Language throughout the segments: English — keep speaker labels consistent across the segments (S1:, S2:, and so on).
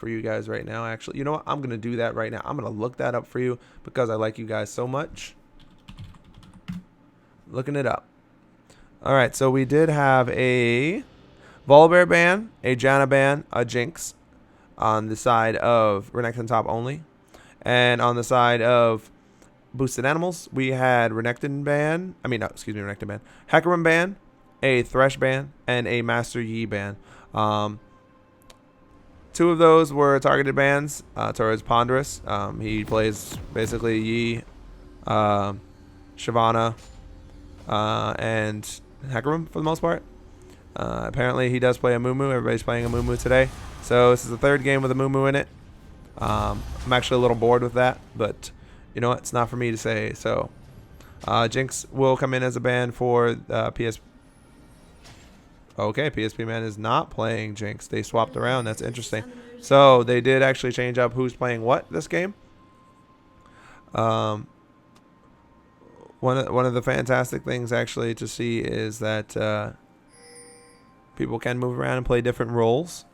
S1: for you guys right now. Actually, you know what? I'm gonna do that right now. I'm gonna look that up for you because I like you guys so much. Looking it up. All right, so we did have a Volibear ban, a Janna ban, a Jinx on the side of RenektonTopOnly, and on the side of Boosted Animals, we had Renekton ban. I mean, no, excuse me, Renekton ban, Hecarim ban, a Thresh ban, and a Master Yi ban. Two of those were targeted bans towards Ponderous. He plays basically Yi, Shyvana, and Hecarim for the most part. Apparently, he does play a Mumu. Everybody's playing a Mumu today. So this is the third game with a Mumu in it. I'm actually a little bored with that, but you know what? It's not for me to say. So Jinx will come in as a ban for PS. Okay, PSP Man is not playing Jinx. They swapped around. That's interesting. So they did actually change up who's playing what this game. One of the fantastic things actually to see is that people can move around and play different roles.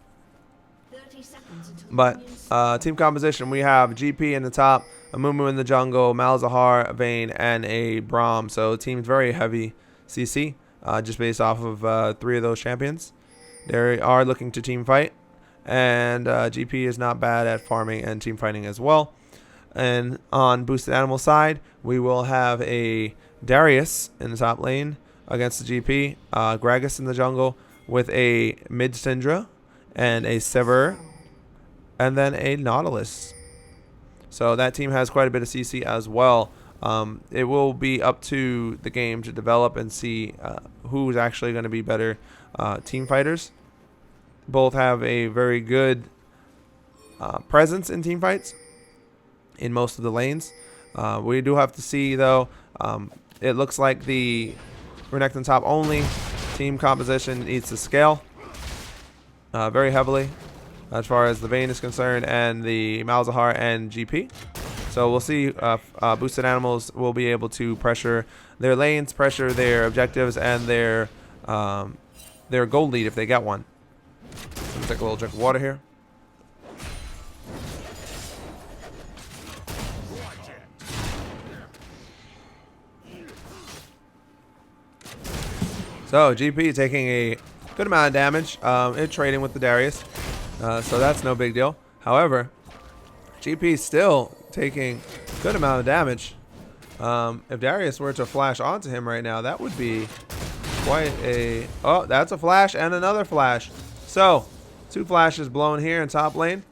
S1: But team composition, we have GP in the top, a Mumu in the jungle, Malzahar, a Vayne, and a Braum. So team's very heavy CC, just based off of 3 of those champions. They are looking to team fight, and GP is not bad at farming and team fighting as well. And on Boosted Animal side, we will have a Darius in the top lane against the GP, Gragas in the jungle with a mid Syndra and a Sever, and then a Nautilus. So that team has quite a bit of CC as well. It will be up to the game to develop and see who's actually going to be better team fighters. Both have a very good presence in team fights in most of the lanes. We do have to see, though. It looks like the RenektonTopOnly team composition needs to scale very heavily as far as the Vayne is concerned, and the Malzahar and GP. So we'll see Boosted Animals will be able to pressure their lanes, pressure their objectives, and their gold lead if they get one. Let me take a little drink of water here. So GP taking a good amount of damage in trading with the Darius. So that's no big deal. However, GP still taking a good amount of damage. If Darius were to flash onto him right now, that would be quite a... Oh, that's a flash and another flash. So, 2 flashes blown here in top lane.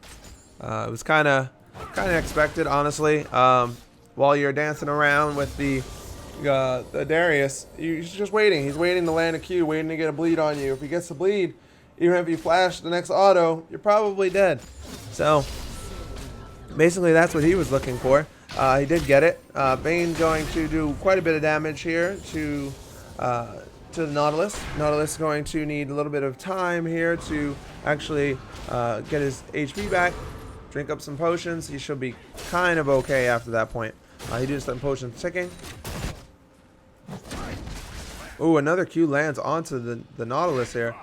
S1: It was kind of expected, honestly. While you're dancing around with the Darius, he's just waiting. He's waiting to land a Q, waiting to get a bleed on you. If he gets the bleed, even if you flash the next auto, you're probably dead. So basically that's what he was looking for. He did get it. Vayne going to do quite a bit of damage here to the Nautilus. Nautilus is going to need a little bit of time here to actually get his HP back, drink up some potions. He should be kind of okay after that point. He did some potions ticking. Ooh, another Q lands onto the Nautilus here.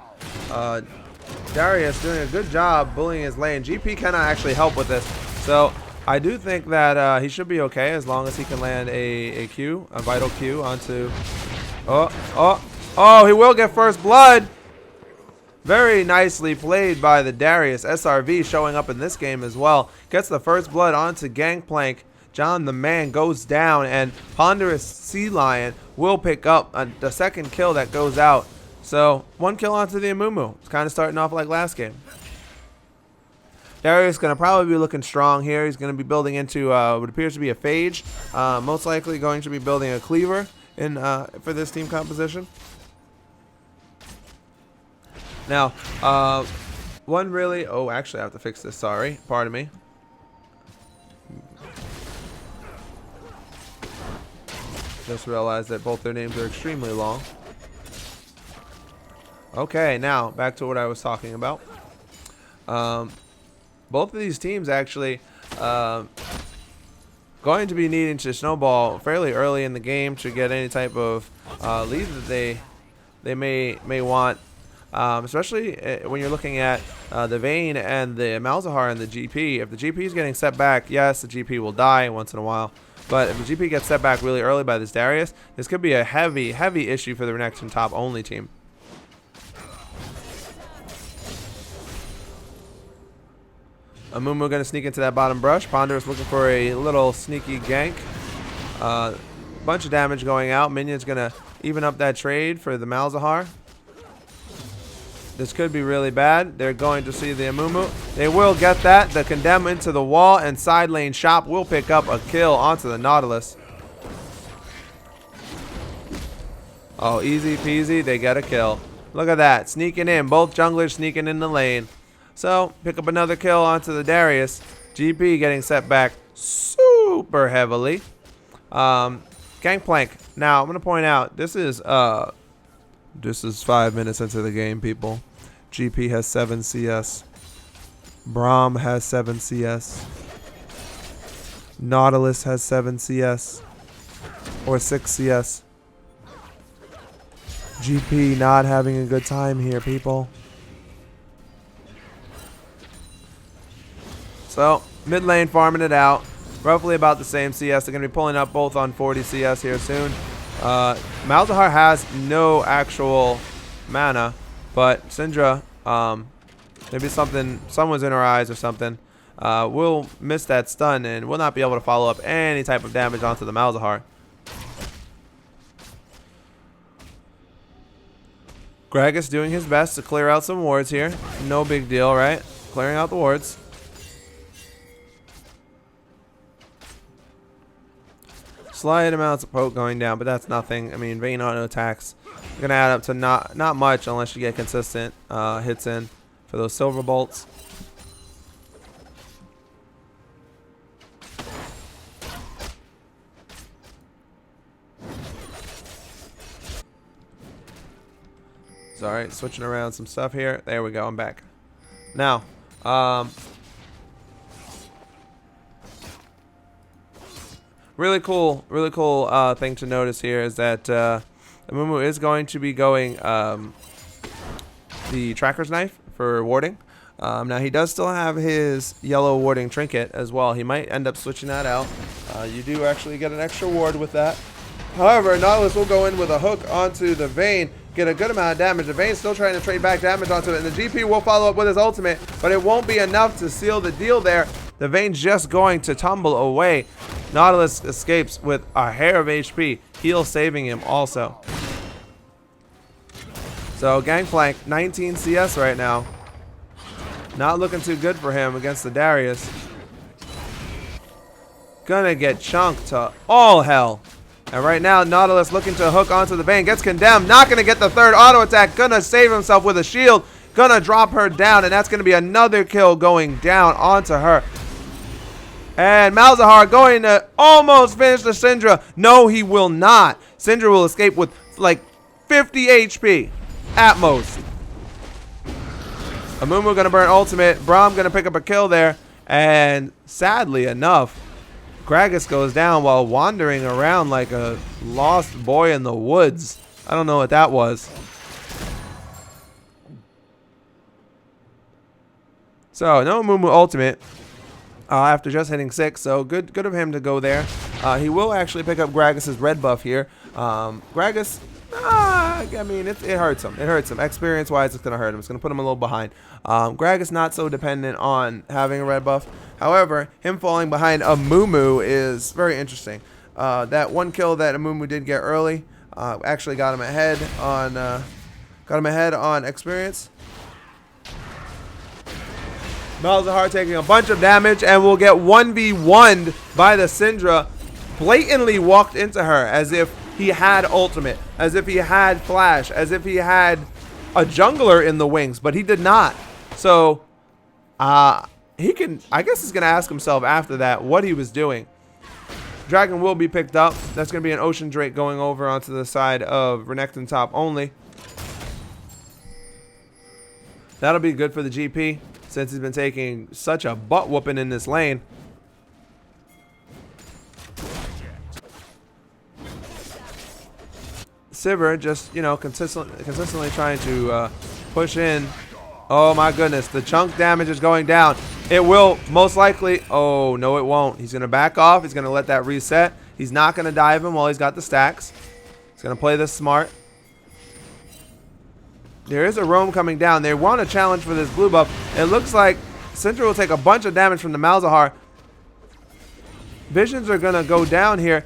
S1: Darius doing a good job bullying his lane. GP cannot actually help with this. So I do think that he should be okay as long as he can land a Q, a vital Q onto... Oh, he will get first blood. Very nicely played by the Darius. SRV showing up in this game as well. Gets the first blood onto Gangplank. John the Man goes down, and Ponderous Sea Lion will pick up the second kill that goes out. So 1 kill onto the Amumu. It's kind of starting off like last game. Darius is going to probably be looking strong here. He's going to be building into what appears to be a Phage. Most likely going to be building a Cleaver in for this team composition. Now, one really... Oh, actually, I have to fix this. Sorry. Pardon me. Just realized that both their names are extremely long. Okay, now back to what I was talking about. Both of these teams actually going to be needing to snowball fairly early in the game to get any type of lead that they may want. especially when you're looking at the Vayne and the Malzahar and the GP. If the GP is getting set back, yes, the GP will die once in a while. But if the GP gets set back really early by this Darius, this could be a heavy, heavy issue for the RenektonTopOnly team. Amumu going to sneak into that bottom brush. Ponderous looking for a little sneaky gank. Bunch of damage going out. Minion's going to even up that trade for the Malzahar. This could be really bad. They're going to see the Amumu. They will get that. The Condemn into the wall, and side lane Shop will pick up a kill onto the Nautilus. Oh, easy peasy. They get a kill. Look at that. Sneaking in. Both junglers sneaking in the lane. So, pick up another kill onto the Darius. GP getting set back super heavily. Gangplank. Now, I'm going to point out, this is 5 minutes into the game, people. GP has 7 CS. Braum has 7 CS. Nautilus has 7 CS. Or 6 CS. GP not having a good time here, people. So, mid lane farming it out. Roughly about the same CS. They're going to be pulling up both on 40 CS here soon. Malzahar has no actual mana, but Syndra, maybe someone's in her eyes or something, will miss that stun and will not be able to follow up any type of damage onto the Malzahar. Gragas doing his best to clear out some wards here. No big deal, right? Clearing out the wards. Slight amounts of poke going down, but that's nothing. I mean, Vayne auto attacks are gonna add up to not much unless you get consistent hits in for those silver bolts. Sorry, switching around some stuff here. There we go. I'm back. Now, really cool thing to notice here is that Amumu is going to be going the Tracker's Knife for warding. Now he does still have his yellow warding trinket as well. He might end up switching that out. You do actually get an extra ward with that. However, Nautilus will go in with a hook onto the Vayne, get a good amount of damage. The Vayne's still trying to trade back damage onto it, and the GP will follow up with his ultimate, but it won't be enough to seal the deal there. The Vayne's just going to tumble away. Nautilus escapes with a hair of HP. Heal saving him also. So Gangplank, 19 CS right now. Not looking too good for him against the Darius. Gonna get chunked to all hell. And right now, Nautilus looking to hook onto the Vayne. Gets condemned. Not gonna get the third auto attack. Gonna save himself with a shield. Gonna drop her down. And that's gonna be another kill going down onto her. And Malzahar going to almost finish the Syndra. No, he will not. Syndra will escape with like 50 HP at most. Amumu going to burn ultimate. Braum going to pick up a kill there. And sadly enough, Gragas goes down while wandering around like a lost boy in the woods. I don't know what that was. So, no Amumu ultimate. After just hitting 6, so good of him to go there. He will actually pick up Gragas' red buff here. Gragas, I mean, it hurts him. It hurts him. Experience-wise, it's going to hurt him. It's going to put him a little behind. Gragas not so dependent on having a red buff. However, him falling behind Amumu is very interesting. That one kill that Amumu did get early actually got him ahead on experience. Malzahar taking a bunch of damage and will get 1v1'd by the Syndra. Blatantly walked into her as if he had ultimate, as if he had flash, as if he had a jungler in the wings, but he did not. So I guess he's gonna ask himself after that what he was doing. Dragon will be picked up. That's gonna be an Ocean Drake going over onto the side of RenektonTopOnly. That'll be good for the GP, since he's been taking such a butt whooping in this lane. Sivir just, you know, consistently trying to push in. Oh my goodness, the chunk damage is going down. It will most likely, oh no it won't. He's going to back off. He's going to let that reset. He's not going to dive him while he's got the stacks. He's going to play this smart. There is a roam coming down. They want a challenge for this blue buff. It looks like Syndra will take a bunch of damage from the Malzahar. Visions are going to go down here.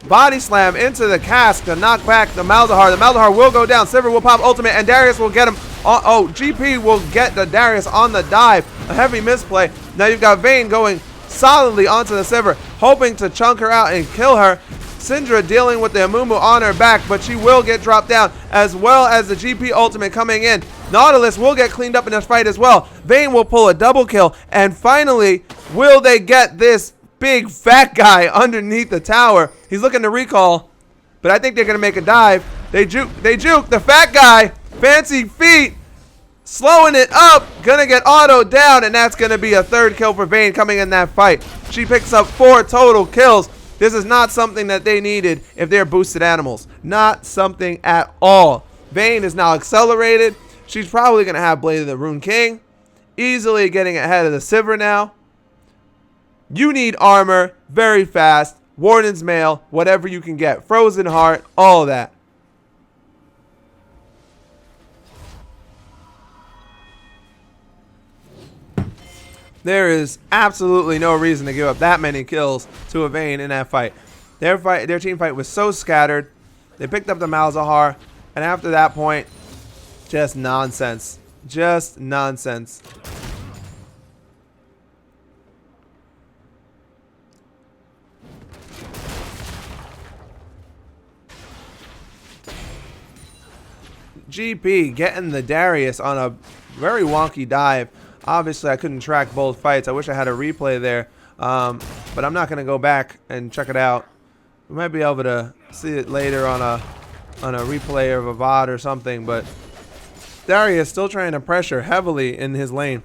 S1: Body slam into the cask to knock back the Malzahar. The Malzahar will go down. Sivir will pop ultimate, and Darius will get him. Oh, GP will get the Darius on the dive. A heavy misplay. Now you've got Vayne going solidly onto the Sivir, hoping to chunk her out and kill her. Syndra dealing with the Amumu on her back, but she will get dropped down, as well as the GP ultimate coming in. Nautilus will get cleaned up in this fight as well. Vayne will pull a double kill, and finally, will they get this big fat guy underneath the tower? He's looking to recall, but I think they're going to make a dive. They juke the fat guy. Fancy feet, slowing it up, gonna get auto down, and that's gonna be a third kill for Vayne coming in that fight. She picks up 4 total kills. This is not something that they needed if they're boosted animals. Not something at all. Vayne is now accelerated. She's probably gonna have Blade of the Rune King, easily getting ahead of the Sivir now. You need armor, very fast, Warden's Mail, whatever you can get, Frozen Heart, all that. There is absolutely no reason to give up that many kills to a Vayne in that fight. Their team fight was so scattered. They picked up the Malzahar, and after that point, just nonsense. Just nonsense. GP getting the Darius on a very wonky dive. Obviously, I couldn't track both fights. I wish I had a replay there, but I'm not going to go back and check it out. We might be able to see it later on a replay of a VOD or something, but Darius still trying to pressure heavily in his lane.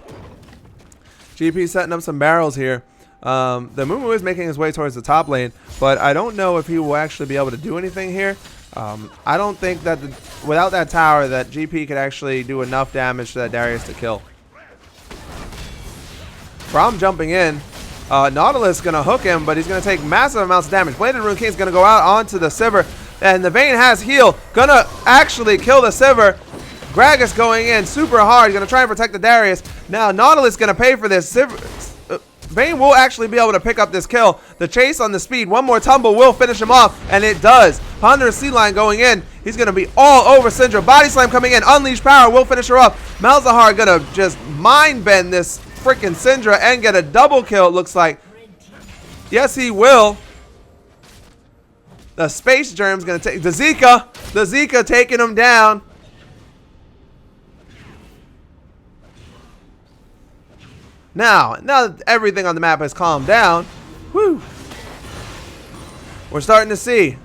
S1: GP setting up some barrels here. The Mumu is making his way towards the top lane, but I don't know if he will actually be able to do anything here. I don't think that without that tower that GP could actually do enough damage to that Darius to kill. Braum jumping in. Nautilus going to hook him, but he's going to take massive amounts of damage. Blade of the Rune King is going to go out onto the Sivir, and the Vayne has heal. Going to actually kill the Sivir. Gragas going in super hard. Going to try and protect the Darius. Now Nautilus going to pay for this. Vayne will actually be able to pick up this kill. The chase on the speed. One more tumble will finish him off, and it does. Ponderous Sea Lion going in. He's going to be all over Syndra. Body Slam coming in. Unleash Power will finish her off. Malzahar going to just mind bend this freaking Syndra and get a double kill, it looks like. Yes, he will. The Space Germ's going to take the Zika. The Zika taking him down. Now that everything on the map has calmed down, woo, we're starting to see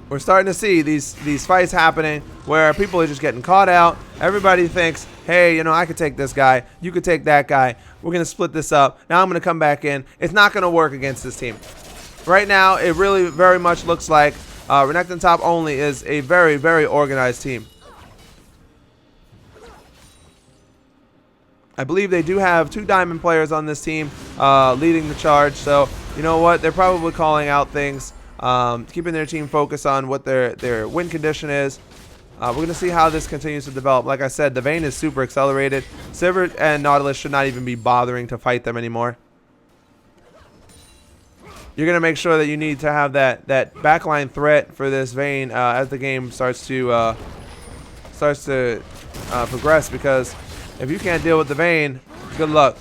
S1: these fights happening where people are just getting caught out. Everybody thinks, hey, you know, I could take this guy, you could take that guy. We're going to split this up. Now I'm going to come back in. It's not going to work against this team. Right now, it really very much looks like RenektonTopOnly is a very, very organized team. I believe they do have 2 diamond players on this team leading the charge. So, you know what? They're probably calling out things, keeping their team focused on what their win condition is. We're going to see how this continues to develop. Like I said, the Vayne is super accelerated. Sivir and Nautilus should not even be bothering to fight them anymore. You're going to make sure that you need to have that backline threat for this Vayne as the game starts to progress, because if you can't deal with the Vayne, good luck.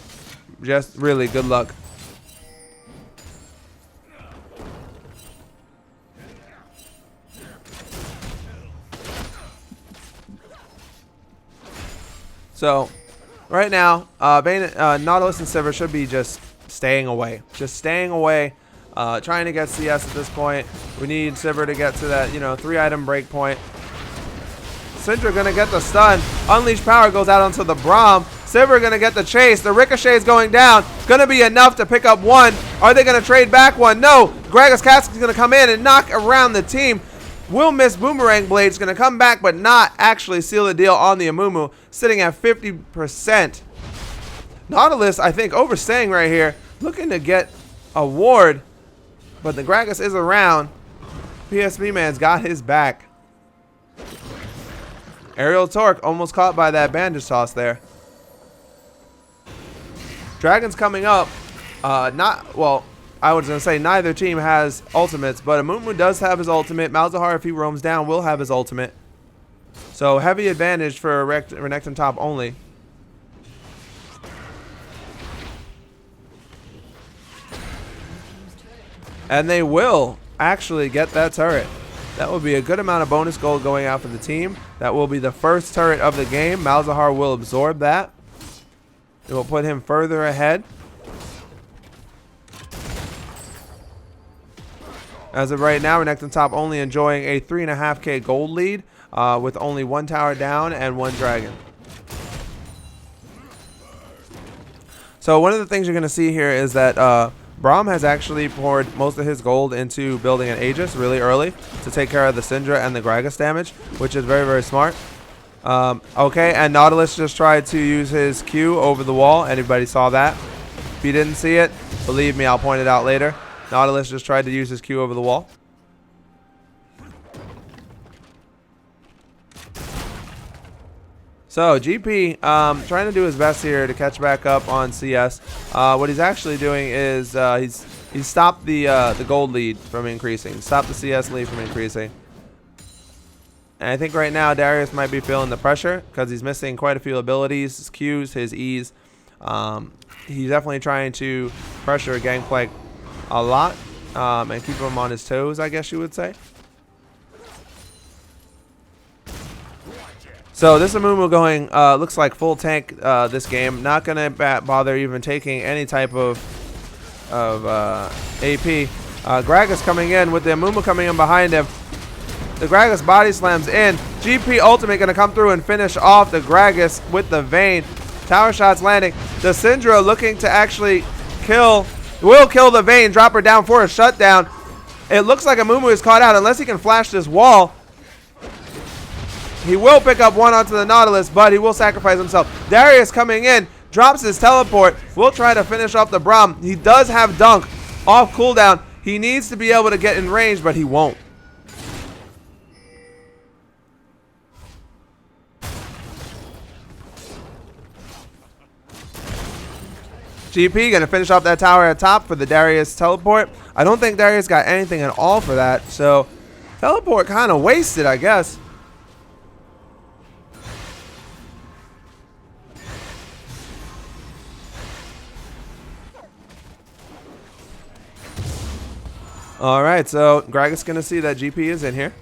S1: Just really good luck. So, right now, Nautilus and Sivir should be just staying away. Trying to get CS at this point. We need Sivir to get to that, 3-item break point. Syndra gonna get the stun. Unleash Power goes out onto the Braum. Sivir gonna get the chase. The Ricochet is going down. Gonna be enough to pick up one. Are they gonna trade back one? No. Gragas Cask is gonna come in and knock around the team. will miss Boomerang Blade's going to come back, but not actually seal the deal on the Amumu, sitting at 50%. Nautilus, I think, overstaying right here, looking to get a ward, but the Gragas is around. PSP Man's got his back. Aerial Torque almost caught by that bandage toss there. Dragon's coming up. Well, I was going to say neither team has ultimates, but Amumu does have his ultimate. Malzahar, if he roams down, will have his ultimate. So heavy advantage for RenektonTopOnly. And they will actually get that turret. That will be a good amount of bonus gold going out for the team. That will be the first turret of the game. Malzahar will absorb that. It will put him further ahead. As of right now, RenektonTopOnly enjoying a 3.5k gold lead with only one tower down and one dragon. So one of the things you're going to see here is that Braum has actually poured most of his gold into building an Aegis really early to take care of the Syndra and the Gragas damage, which is very, very smart. Okay, and Nautilus just tried to use his Q over the wall. Anybody saw that? If you didn't see it, believe me, I'll point it out later. Nautilus just tried to use his Q over the wall. So GP trying to do his best here to catch back up on CS. What he's actually doing is he's stopped the gold lead from increasing, stopped the CS lead from increasing. And I think right now Darius might be feeling the pressure because he's missing quite a few abilities, his Qs, his Es. He's definitely trying to pressure Gangplank a lot and keep him on his toes, I guess you would say. So this Amumu going looks like full tank this game. Not gonna bother even taking any type of AP. Gragas coming in with the Amumu coming in behind him. The Gragas body slams in. GP ultimate gonna come through and finish off the Gragas with the Vayne. Tower shots landing. The Syndra looking to actually will kill the Vayne, drop her down for a shutdown. It looks like Amumu is caught out unless he can flash this wall. He will pick up one onto the Nautilus, but he will sacrifice himself. Darius coming in, drops his teleport, will try to finish off the Braum. He does have Dunk off cooldown. He needs to be able to get in range, but he won't. GP gonna finish off that tower at top for the Darius teleport. I don't think Darius got anything at all for that, so teleport kind of wasted, I guess. All right, so Gragas gonna see that GP is in here.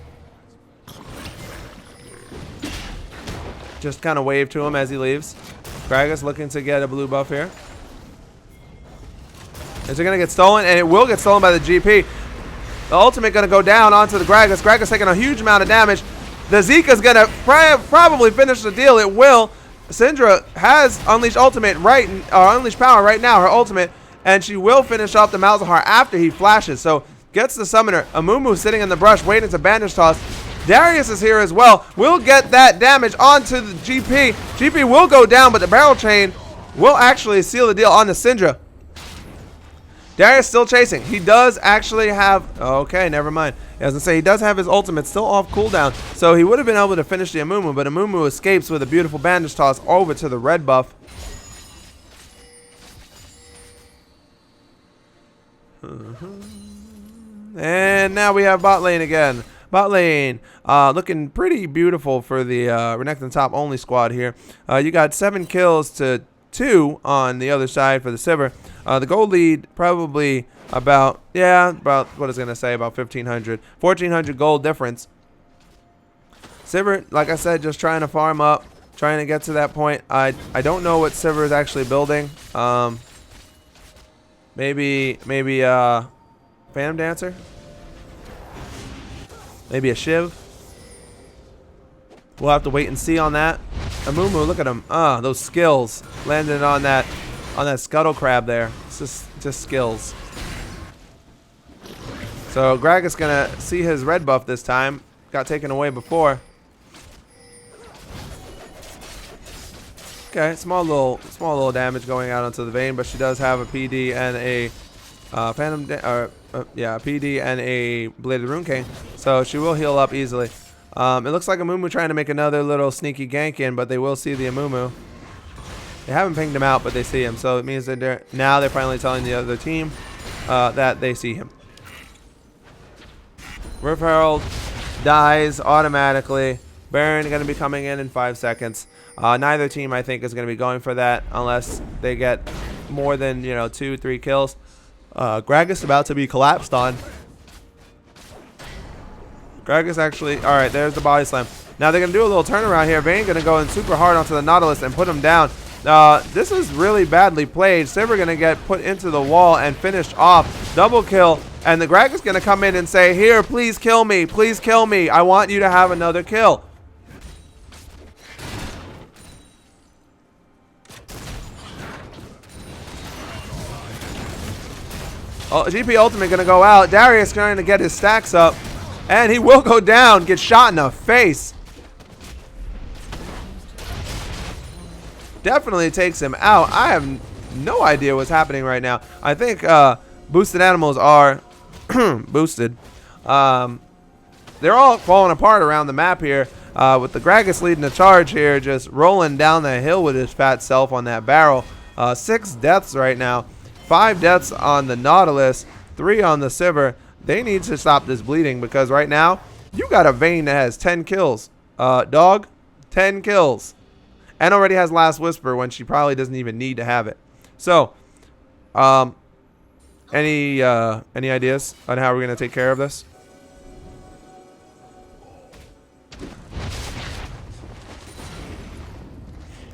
S1: Just kind of wave to him as he leaves. Gragas looking to get a blue buff here. Is it gonna get stolen? And it will get stolen by the GP. The ultimate gonna go down onto the Gragas. Gragas taking a huge amount of damage. The Zika's gonna probably finish the deal. It will. Syndra has unleashed ultimate unleashed power right now, her ultimate, and she will finish off the Malzahar after he flashes. So gets the summoner. Amumu sitting in the brush waiting to bandage toss. Darius is here as well. Will get that damage onto the GP. GP will go down, but the barrel chain will actually seal the deal on the Syndra. Darius still chasing. He does actually have... Okay, never mind. As I say, he does have his ultimate still off cooldown, so he would have been able to finish the Amumu, but Amumu escapes with a beautiful bandage toss over to the red buff. And now we have bot lane again. Bot lane looking pretty beautiful for the RenektonTopOnly squad here. You got 7 kills to 2 on the other side for the Sivir. The gold lead probably about what is going to say, about 1,500. 1,400 gold difference. Sivir, like I said, just trying to farm up, trying to get to that point. I don't know what Sivir is actually building. Maybe Phantom Dancer? Maybe a Shiv? We'll have to wait and see on that. Amumu, look at him. Those skills landed on that scuttle crab there. It's just skills. So Gragas gonna see his red buff this time. got taken away before. Okay, small little damage going out onto the Vayne, but she does have a PD and a PD and a Bladed Rune King, so she will heal up easily. It looks like Amumu trying to make another little sneaky gank in, but they will see the Amumu. They haven't pinged him out, but they see him, so it means that they're finally telling the other team that they see him. Rift Herald dies automatically. Baron going to be coming in 5 seconds. Neither team, I think, is going to be going for that unless they get more than 2-3 kills. Gragas about to be collapsed on. Gragas actually, all right, there's the body slam. Now they're going to do a little turnaround here. Vayne going to go in super hard onto the Nautilus and put him down. This is really badly played. Sivir going to get put into the wall and finished off. Double kill. And the Gragas going to come in and say, here, please kill me. Please kill me. I want you to have another kill. Oh, GP ultimate going to go out. Darius trying to get his stacks up. And he will go down. Get shot in the face. Definitely takes him out. I have no idea what's happening right now. I think boosted animals are boosted. They're all falling apart around the map here. With the Gragas leading the charge here. Just rolling down the hill with his fat self on that barrel. 6 deaths right now. 5 deaths on the Nautilus, 3 on the Sivir. They need to stop this bleeding because right now, you got a Vayne that has 10 kills. Dog, 10 kills. And already has Last Whisper when she probably doesn't even need to have it. So, any ideas on how we're going to take care of this?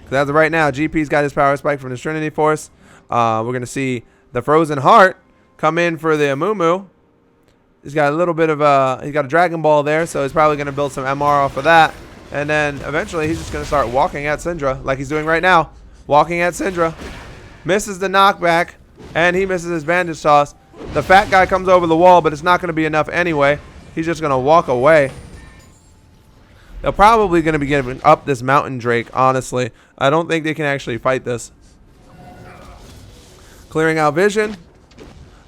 S1: Because as of right now, GP's got his power spike from the Trinity Force. We're going to see the Frozen Heart come in for the Amumu. He's got a little bit of he's got a Dragon Ball there, so he's probably going to build some MR off of that. And then eventually he's just going to start walking at Syndra like he's doing right now. Walking at Syndra. Misses the knockback, and he misses his bandage toss. The fat guy comes over the wall, but it's not going to be enough anyway. He's just going to walk away. They're probably going to be giving up this Mountain Drake, honestly. I don't think they can actually fight this. Clearing out vision.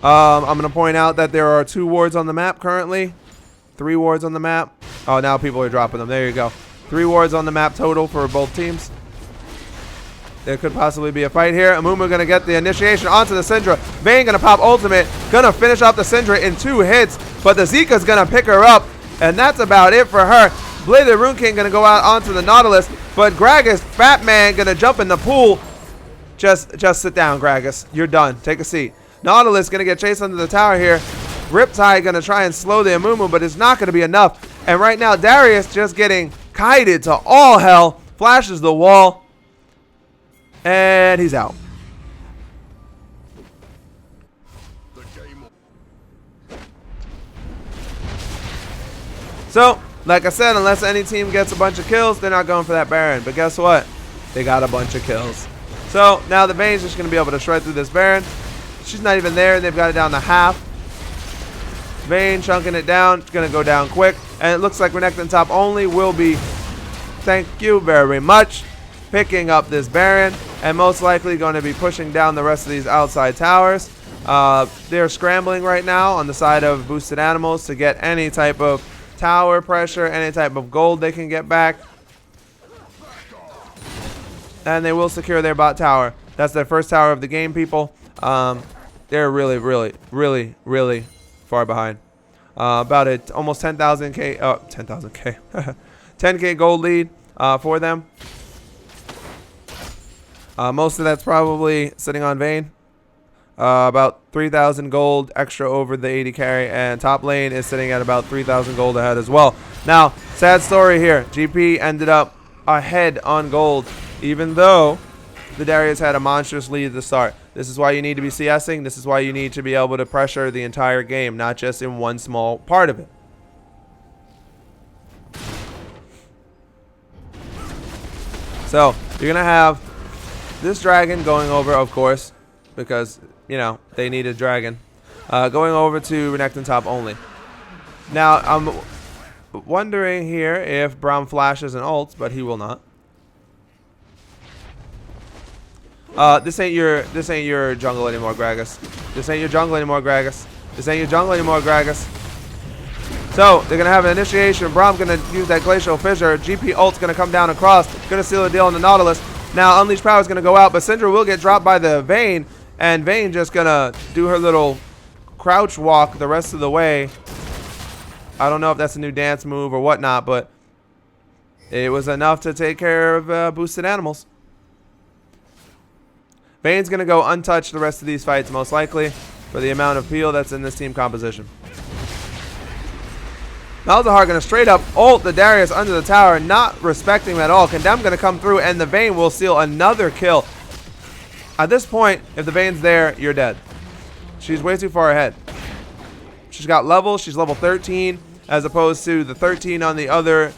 S1: I'm going to point out that there are 2 wards on the map currently. 3 wards on the map. Oh, now people are dropping them. There you go. 3 wards on the map total for both teams. There could possibly be a fight here. Amumu going to get the initiation onto the Syndra. Vayne going to pop ultimate. Going to finish off the Syndra in 2 hits. But the Zika's going to pick her up. And that's about it for her. Bladed Rune King going to go out onto the Nautilus. But Gragas, Fat Man, going to jump in the pool. Just sit down, Gragas. You're done. Take a seat. Nautilus going to get chased under the tower here. Riptide going to try and slow the Amumu, but it's not going to be enough. And right now, Darius just getting kited to all hell. Flashes the wall. And he's out. So, like I said, unless any team gets a bunch of kills, they're not going for that Baron. But guess what? They got a bunch of kills. So, now the Vayne's just going to be able to shred through this Baron. She's not even there, and they've got it down to half. Vayne chunking it down. It's going to go down quick. And it looks like RenektonTopOnly will be, thank you very much, picking up this Baron. And most likely going to be pushing down the rest of these outside towers. They're scrambling right now on the side of boosted animals to get any type of tower pressure, any type of gold they can get back. And they will secure their bot tower. That's their first tower of the game, people. They're really far behind. About it, almost 10,000k, 10,000k, 10k gold lead for them. Most of that's probably sitting on Vayne. About 3,000 gold extra over the 80 carry, and top lane is sitting at about 3,000 gold ahead as well. Now, sad story here. GP ended up ahead on gold, even though the Darius had a monstrous lead at the start. This is why you need to be CSing. This is why you need to be able to pressure the entire game, not just in one small part of it. So, you're going to have this dragon going over, of course, because, you know, they need a dragon. Going over to RenektonTopOnly. Now, wondering here if Braum flashes and ults, but he will not. This ain't your jungle anymore, Gragas. This ain't your jungle anymore, Gragas. This ain't your jungle anymore, Gragas. So they're gonna have an initiation. Braum gonna use that glacial fissure. GP ult's gonna come down across. Gonna seal the deal on the Nautilus. Now Unleashed Power is gonna go out, but Syndra will get dropped by the Vayne, and Vayne just gonna do her little crouch walk the rest of the way. I don't know if that's a new dance move or whatnot, but it was enough to take care of boosted animals. Vayne's going to go untouched the rest of these fights, most likely, for the amount of peel that's in this team composition. Malzahar going to straight up ult the Darius under the tower, not respecting him at all. Condemn going to come through, and the Vayne will seal another kill. At this point, if the Vayne's there, you're dead. She's way too far ahead. She's got levels. She's level 13, as opposed to the 13 on the other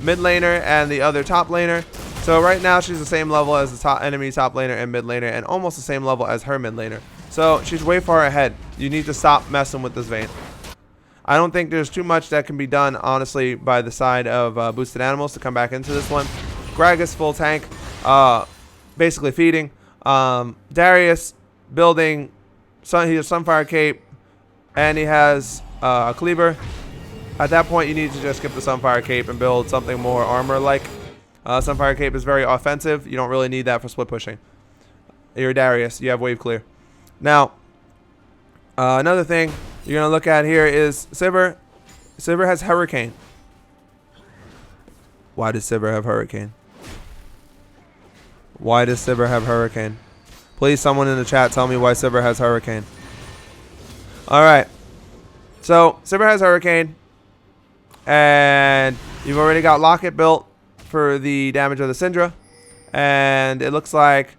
S1: mid laner and the other top laner. So right now she's the same level as the enemy top laner and mid laner, and almost the same level as her mid laner. So she's way far ahead. You need to stop messing with this Vayne. I don't think there's too much that can be done, honestly, by the side of boosted animals to come back into this one. Gragas full tank, basically feeding. Darius building, he has Sunfire Cape, and he has a Cleaver. At that point, you need to just skip the Sunfire Cape and build something more armor-like. Sunfire Cape is very offensive. You don't really need that for split pushing. You're Darius. You have wave clear. Now, another thing you're going to look at here is Sivir. Sivir has Hurricane. Why does Sivir have Hurricane? Why does Sivir have Hurricane? Please, someone in the chat, tell me why Sivir has Hurricane. All right. So, Sivir has Hurricane. And you've already got Locket built for the damage of the Syndra. And it looks like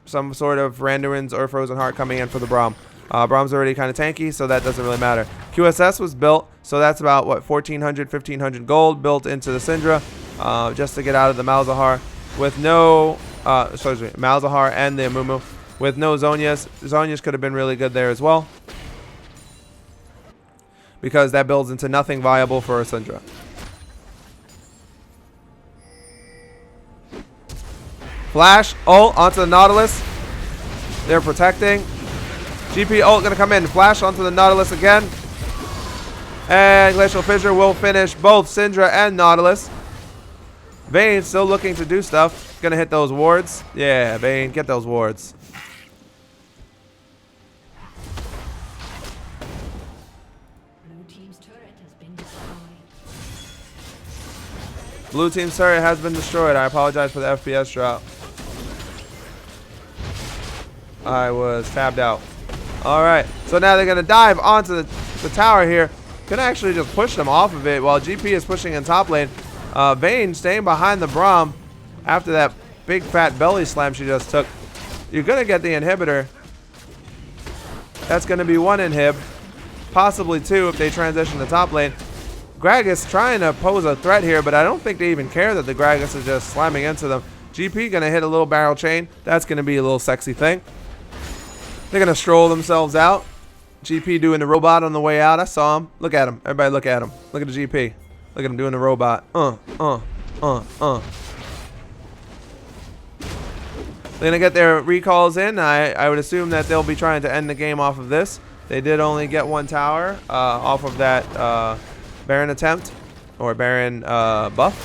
S1: some sort of Randuin's or Frozen Heart coming in for the Braum. Braum's already kind of tanky, so that doesn't really matter. QSS was built, so that's about, what, 1,400, 1,500 gold built into the Syndra just to get out of the Malzahar. With no, Malzahar and the Amumu. With no Zhonya's. Zhonya's could have been really good there as well, because that builds into nothing viable for a Syndra. Flash, ult onto the Nautilus. They're protecting. GP ult going to come in. Flash onto the Nautilus again. And Glacial Fissure will finish both Syndra and Nautilus. Vayne still looking to do stuff. Going to hit those wards. Yeah, Vayne, get those wards. Blue team's turret has been destroyed. I apologize for the FPS drop. I was tabbed out. Alright, so now they're going to dive onto the tower here. Gonna actually just push them off of it while GP is pushing in top lane. Vayne staying behind the Braum after that big fat belly slam she just took. You're going to get the inhibitor. That's going to be one inhib. Possibly two if they transition to top lane. Gragas trying to pose a threat here, but I don't think they even care that the Gragas is just slamming into them. GP going to hit a little barrel chain. That's going to be a little sexy thing. They're going to stroll themselves out. GP doing the robot on the way out. I saw him. Look at him. Everybody look at him. Look at the GP. Look at him doing the robot. They're going to get their recalls in. I would assume that they'll be trying to end the game off of this. They did only get one tower off of that Baron attempt, or Baron buff.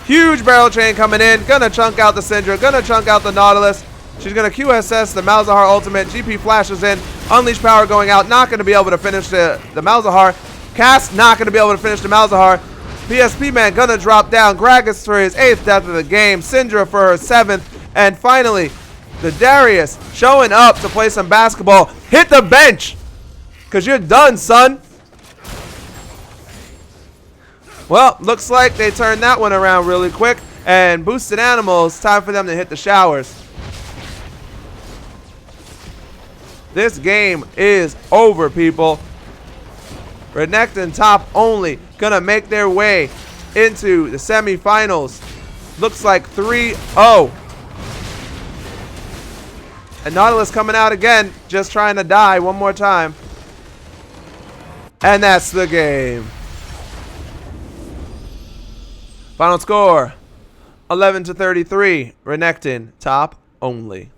S1: Huge barrel chain coming in. Gonna chunk out the Syndra. Gonna chunk out the Nautilus. She's gonna QSS the Malzahar ultimate. GP flashes in. Unleash power going out. Not gonna be able to finish the Malzahar. Cast not gonna be able to finish the Malzahar. PSP man gonna drop down. Gragas for his 8th death of the game. Syndra for her 7th. And finally, the Darius showing up to play some basketball. Hit the bench, cause you're done, son. Well, looks like they turned that one around really quick. And boosted animals, time for them to hit the showers. This game is over, people. RenektonTopOnly gonna make their way into the semifinals. Looks like 3-0. And Nautilus coming out again, just trying to die one more time. And that's the game. Final score, 11-33. Renekton top only.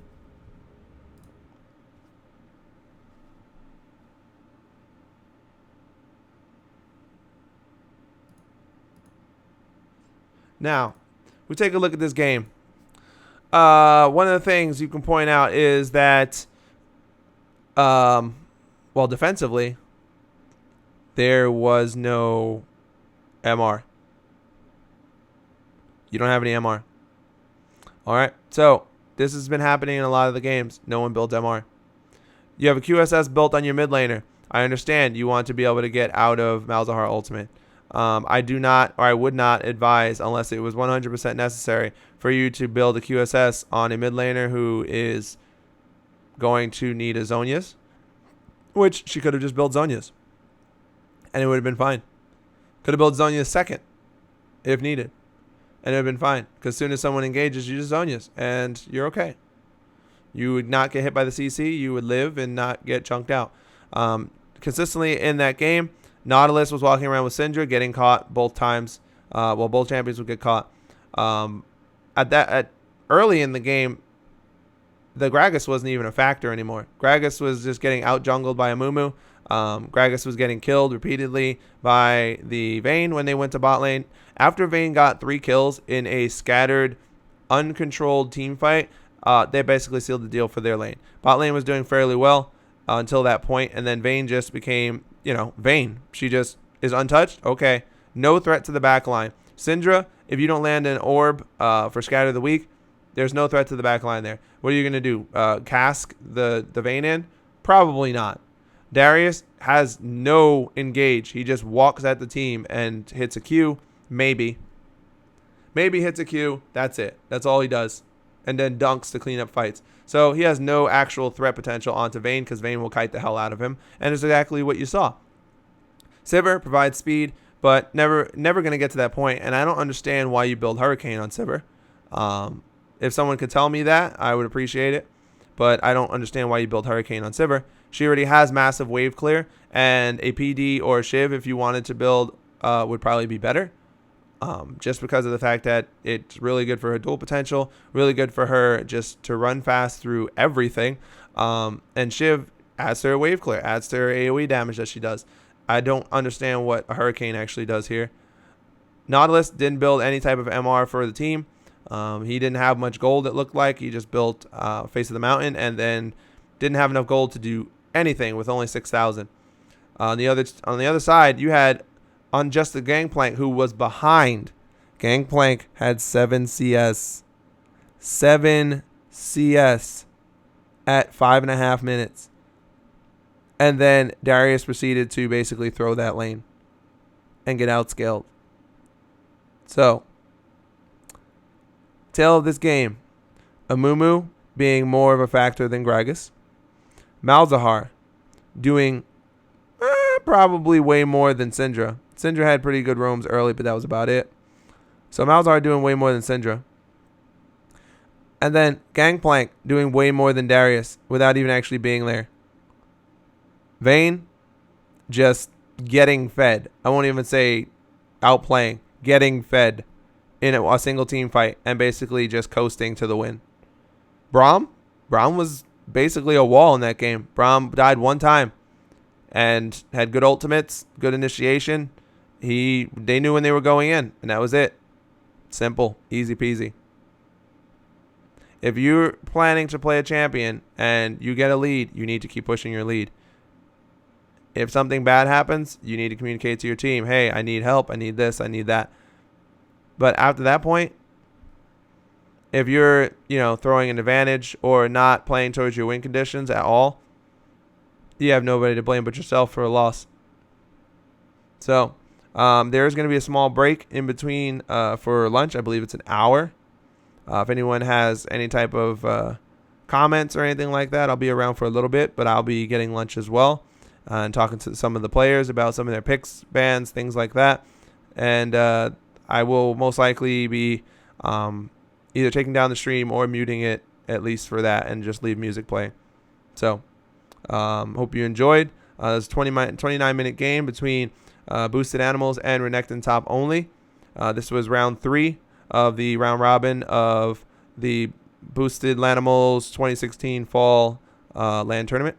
S1: Now, we take a look at this game. One of the things you can point out is that, well, defensively, there was no MR. You don't have any MR. All right. So this has been happening in a lot of the games. No one built MR. You have a QSS built on your mid laner. I understand you want to be able to get out of Malzahar ultimate. I do not, or I would not advise, unless it was 100% necessary, for you to build a QSS on a mid laner who is going to need a Zhonya's, which she could have just built Zhonya's, and it would have been fine. Could have built Zhonya's second, if needed, and it would have been fine, because as soon as someone engages, you just Zhonya's, and you're okay. You would not get hit by the CC. You would live and not get chunked out. Consistently in that game, Nautilus was walking around with Syndra, getting caught both times. Well, both champions would get caught. Early in the game, the Gragas wasn't even a factor anymore. Gragas was just getting out jungled by Amumu. Gragas was getting killed repeatedly by the Vayne when they went to bot lane. After Vayne got 3 kills in a scattered, uncontrolled team fight, they basically sealed the deal for their lane. Bot lane was doing fairly well until that point, and then Vayne just became, Vayne. She just is untouched. Okay, no threat to the back line. Syndra, if you don't land an orb for Scatter of the Week, there's no threat to the back line there. What are you going to do? Cask the Vayne in? Probably not. Darius has no engage. He just walks at the team and hits a Q. Maybe hits a Q. That's it. That's all he does. And then dunks to clean up fights. So he has no actual threat potential onto Vayne, because Vayne will kite the hell out of him. And it's exactly what you saw. Sivir provides speed, but never going to get to that point. And I don't understand why you build Hurricane on Sivir. If someone could tell me that, I would appreciate it. But I don't understand why you build Hurricane on Sivir. She already has massive wave clear, and a PD or a Shiv, if you wanted to build, would probably be better. Just because of the fact that it's really good for her dual potential, really good for her just to run fast through everything. And Shiv adds to her wave clear, adds to her AoE damage that she does. I don't understand what a Hurricane actually does here. Nautilus didn't build any type of MR for the team. He didn't have much gold, it looked like. He just built Face of the Mountain, and then didn't have enough gold to do anything with only 6,000. On the other side, you had on just the Gangplank, who was behind. Gangplank had 7 CS. 7 CS at 5.5 minutes. And then Darius proceeded to basically throw that lane and get outscaled. So, tale of this game, Amumu being more of a factor than Gragas. Malzahar doing probably way more than Syndra. Syndra had pretty good roams early, but that was about it. So Malzahar doing way more than Syndra. And then Gangplank doing way more than Darius without even actually being there. Vayne just getting fed. I won't even say outplaying. Getting fed in a single team fight and basically just coasting to the win. Braum was basically a wall in that game. Braum died one time and had good ultimates, good initiation. They knew when they were going in, and that was it. Simple, easy peasy. If you're planning to play a champion and you get a lead, you need to keep pushing your lead. If something bad happens, you need to communicate to your team, hey, I need help, I need this, I need that. But after that point, if you're, throwing an advantage or not playing towards your win conditions at all, you have nobody to blame but yourself for a loss. So, there's going to be a small break in between for lunch. I believe it's an hour. If anyone has any type of comments or anything like that, I'll be around for a little bit, but I'll be getting lunch as well and talking to some of the players about some of their picks, bans, things like that. And I will most likely be either taking down the stream or muting it, at least for that, and just leave music playing. So, hope you enjoyed. There's a 29-minute game between Boosted Animals and RenektonTopOnly. This was round 3 of the round robin of the Boosted LANimals 2016 Fall LAN tournament.